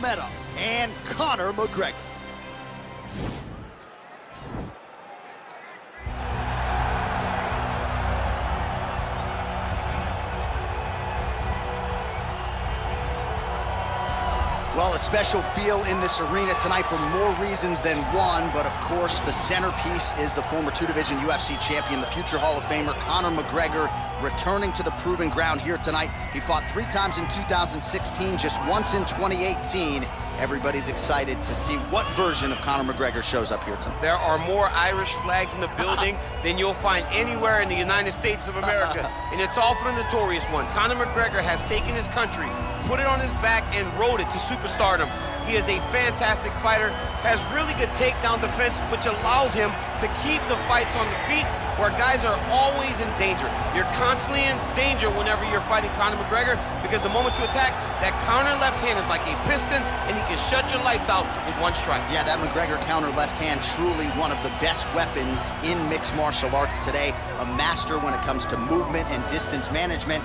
Nurumagomedofu and Conor McGregor. Well, a special feel in this arena tonight for more reasons than one, but of course the centerpiece is the former two-division UFC champion, the future Hall of Famer Conor McGregor, returning to the proving ground here tonight. He fought 3 times in 2016, just once in 2018. Everybody's excited to see what version of Conor McGregor shows up here tonight. There are more Irish flags in the building than you'll find anywhere in the United States of America, and it's all for the notorious one. Conor McGregor has taken his country, put it on his back, and rode it to superstardom. He is a fantastic fighter, has really good takedown defense, which allows him to keep the fights on the feet where guys are always in danger. You're constantly in danger whenever you're fighting Conor McGregor because the moment you attack, that counter left hand is like a piston and he can shut your lights out with one strike. Yeah, that McGregor counter left hand, truly one of the best weapons in mixed martial arts today. A master when it comes to movement and distance management.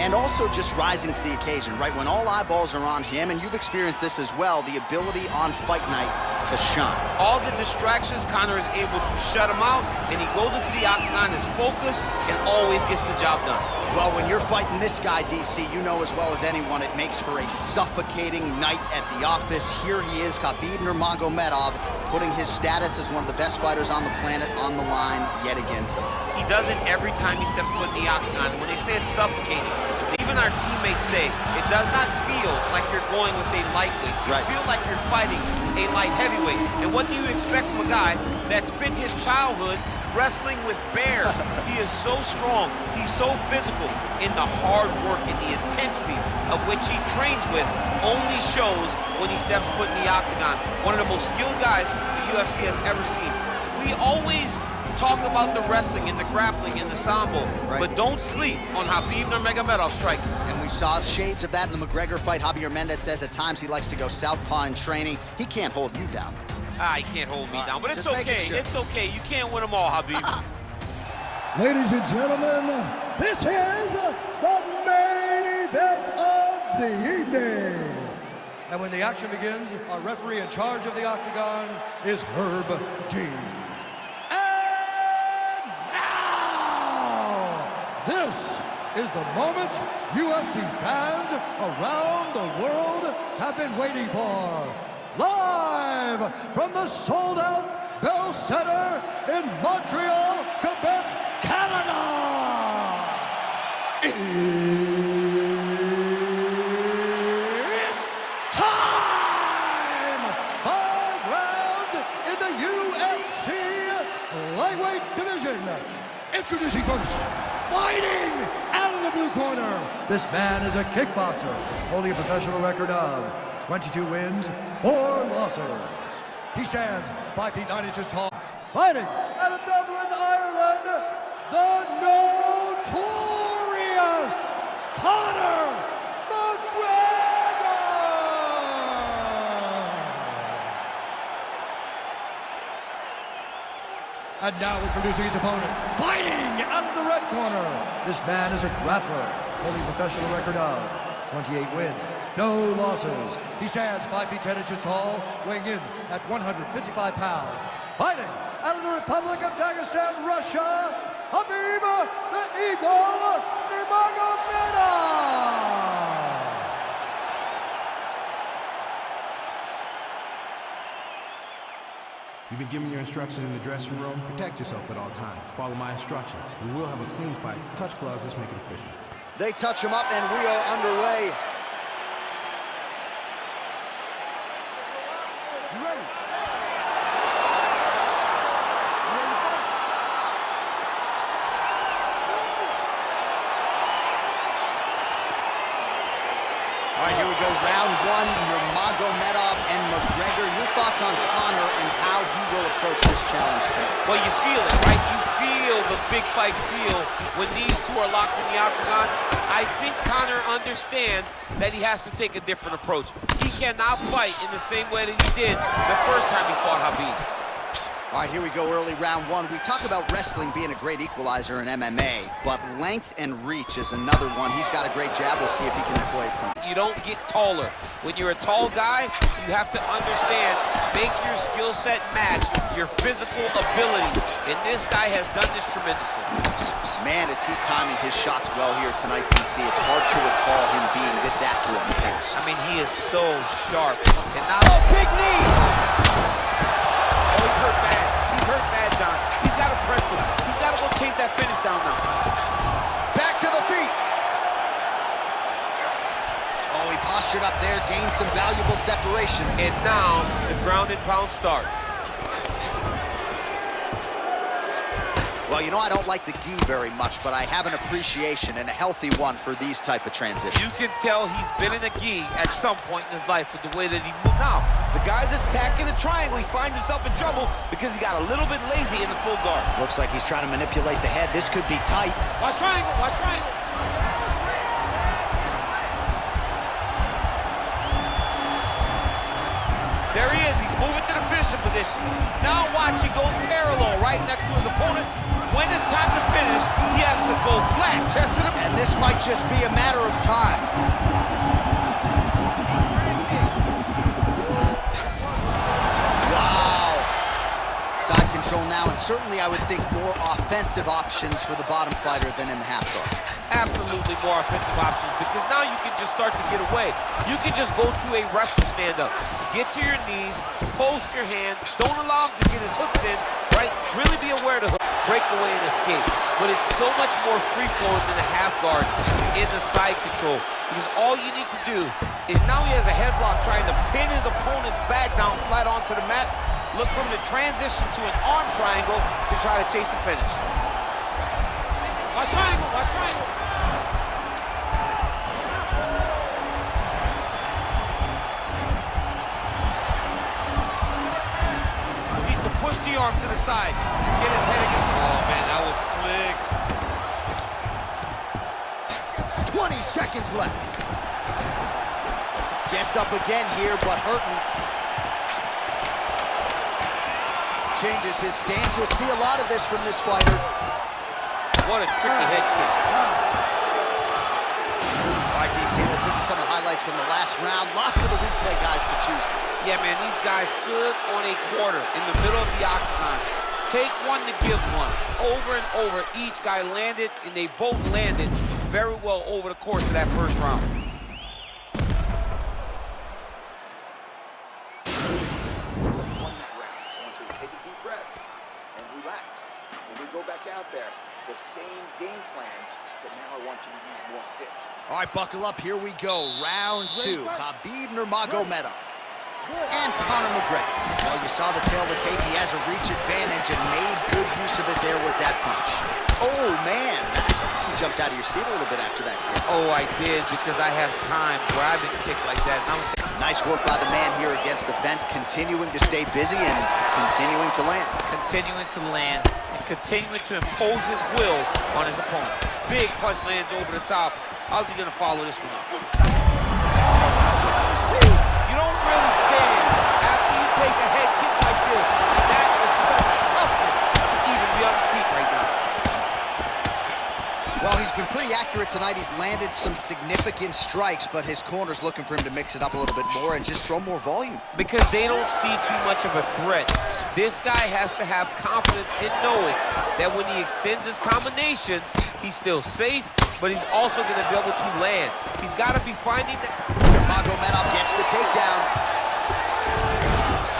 And also just rising to the occasion, right? When all eyeballs are on him, and you've experienced this as well, the ability on fight night to shine. All the distractions, Conor is able to shut them out, and he goes into the octagon as focused and always gets the job done. Well, when you're fighting this guy, DC, you know as well as anyone, it makes for a suffocating night at the office. Here he is, Khabib Nurmagomedov, putting his status as one of the best fighters on the planet on the line yet again tonight. He does it every time he steps foot in the octagon. When they say it's suffocating, even our teammates say it does not feel like you're going with a lightweight. You feel like you're fighting a light heavyweight. And what do you expect from a guy that spent his childhood wrestling with bears? He is so strong, he's so physical, and the hard work and the intensity of which he trains with only shows when he steps foot in the octagon. One of the most skilled guys the UFC has ever seen. We always talk about the wrestling and the grappling and the sambo, but don't sleep on Khabib Nurmagomedov's striking. And we saw shades of that in the McGregor fight. Javier Mendez says at times he likes to go southpaw in training. He can't hold you down. He can't hold me down, but it's okay. Sure. It's okay. You can't win them all, Khabib. Ladies and gentlemen, this is the main event of the evening. And when the action begins, our referee in charge of the octagon is Herb Dean. And now, this is the moment UFC fans around the world have been waiting for. Live from the sold-out Bell Center in Montreal, Quebec, Canada. It's time! 5 rounds in the UFC lightweight division. Introducing first, fighting out of the blue corner. This man is a kickboxer, holding a professional record of 22 wins, 4 losses. He stands 5 feet 9 inches tall. Fighting out of Dublin, Ireland, the notorious Conor McGregor! And now introducing his opponent, fighting out of the red corner. This man is a grappler, holding a professional record of 28 wins, no losses. He stands 5 feet 10 inches tall, weighing in at 155 pounds. Fighting out of the Republic of Dagestan, Russia, Khabib the Eagle Nurmagomedov. You've been given your instructions in the dressing room. Protect yourself at all times. Follow my instructions. We will have a clean fight. Touch gloves, let's make it official. They touch him up and we are underway. You ready? All right, here we go. Round 1, Nurmagomedov and McGregor. Your thoughts on Conor and how he will approach this challenge tonight? Well, you feel it, right? You feel the big fight feel when these two are locked in the octagon. I think Conor understands that he has to take a different approach. He cannot fight in the same way that he did the first time he fought Khabib. All right, here we go, early round one. We talk about wrestling being a great equalizer in MMA, but length and reach is another one. He's got a great jab. We'll see if he can employ it tonight. You don't get taller. When you're a tall guy, you have to understand, make your skill set match your physical ability. And this guy has done this tremendously. Man, is he timing his shots well here tonight, DC. It's hard to recall him being this accurate in the past. I mean, he is so sharp. And now, Big knee! Oh, he's hurt bad. He's hurt bad, John. He's got to press him. He's got to go chase that finish down now. Back to the feet. Oh, he postured up there, gained some valuable separation. And now the ground and pound starts. Well, you know, I don't like the gi very much, but I have an appreciation and a healthy one for these type of transitions. You can tell he's been in a gi at some point in his life with the way that he moved. Now, the guy's attacking the triangle. He finds himself in trouble because he got a little bit lazy in the full guard. Looks like he's trying to manipulate the head. This could be tight. Watch triangle, watch triangle. There he is. He's moving to the finishing position. Now watch, he goes parallel right next to his opponent. When it's time to finish, he has to go flat, chest to the... And this might just be a matter of time. Wow. Side control now, and certainly I would think more offensive options for the bottom fighter than in the half guard. Absolutely more offensive options, because now you can just start to get away. You can just go to a wrestler stand-up. Get to your knees, post your hands, don't allow him to get his hooks in, right? Really be aware of the hook, break away and escape. But it's so much more free-flowing than a half guard in the side control, because all you need to do is now he has a headlock trying to pin his opponent's back down flat onto the mat. Look from the transition to an arm triangle to try to chase the finish. Watch triangle, watch triangle. He's to push the arm to the side. Get his head against the wall. Oh, man, that was slick. 20 seconds left. Gets up again here, but hurting. Changes his stance. You'll see a lot of this from this fighter. What a tricky head kick. All right, DC, let's look at some of the highlights from the last round. Lots for the replay guys to choose from. Yeah, man, these guys stood on a quarter in the middle of the octagon. Take one to give one. Over and over, each guy landed, and they both landed very well over the course of that first round. Go back out there, the same game plan, but now I want you to use more kicks. All right, buckle up. Here we go. Round two. Khabib Nurmagomedov and Conor McGregor. Well, you saw the tail of the tape. He has a reach advantage and made good use of it there with that punch. Oh, man. You jumped out of your seat a little bit after that kick. Oh, I did, because I have time where I've been kicked like that. Nice work by the man here against the fence, continuing to stay busy and continuing to land. Continuing to land. Continuing to impose his will on his opponent. Big punch lands over the top. How's he gonna follow this one up? You don't really stand after you take a head kick like this. That is such toughness to even be on his feet right now. Well, he's been pretty accurate tonight. He's landed some significant strikes, but his corner's looking for him to mix it up a little bit more and just throw more volume. Because they don't see too much of a threat. This guy has to have confidence in knowing that when he extends his combinations, he's still safe, but he's also going to be able to land. He's got to be finding that. Nurmagomedov gets the takedown.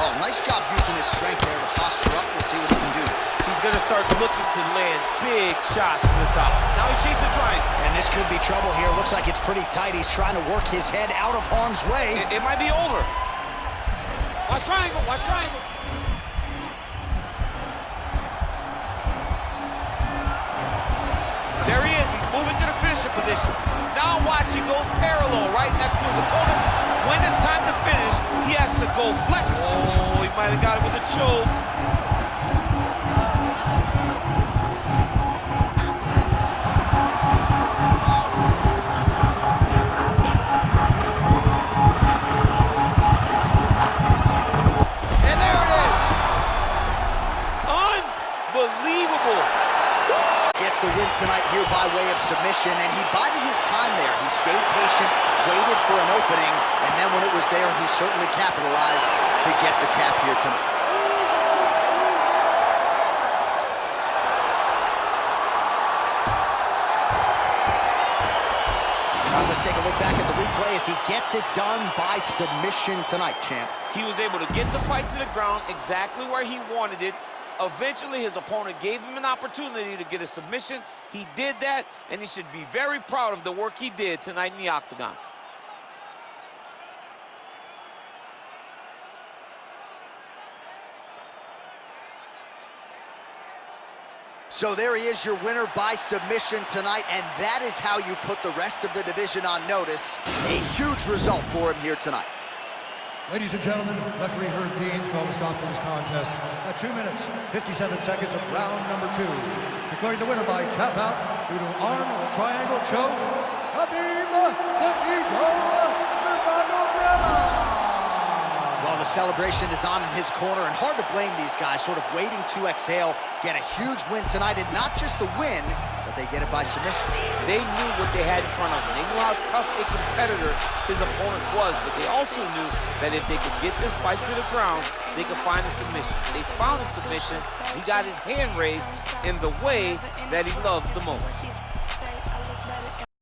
Oh, nice job using his strength there to posture up. We'll see what he can do. He's going to start looking to land big shots from the top. Now he's chasing the triangle. And this could be trouble here. Looks like it's pretty tight. He's trying to work his head out of harm's way. It might be over. Watch triangle, watch triangle. There he is. He's moving to the finishing position. Now watch, he goes parallel right next to his opponent. When it's time to finish, he has to go flat. Oh, he might have got it with a choke. tonight here by way of submission, and he bided his time there. He stayed patient, waited for an opening, and then when it was there, he certainly capitalized to get the tap here tonight. Let's take a look back at the replay as he gets it done by submission tonight, champ. He was able to get the fight to the ground exactly where he wanted it. Eventually, his opponent gave him an opportunity to get a submission. He did that, and he should be very proud of the work he did tonight in the octagon. So there he is, your winner by submission tonight, and that is how you put the rest of the division on notice. A huge result for him here tonight. Ladies and gentlemen, referee Herb Dean's called a stop to this contest at 2 minutes, 57 seconds of round number 2. Declaring the winner by tap out due to arm triangle choke, Khabib the Eagle Nurmagomedov. Well, the celebration is on in his corner, and hard to blame these guys, sort of waiting to exhale, get a huge win tonight, and not just the win, but they get it by submission. They knew what they had in front of them. They knew how tough a competitor his opponent was, but they also knew that if they could get this fight to the ground, they could find a submission. They found a submission. He got his hand raised in the way that he loves the most.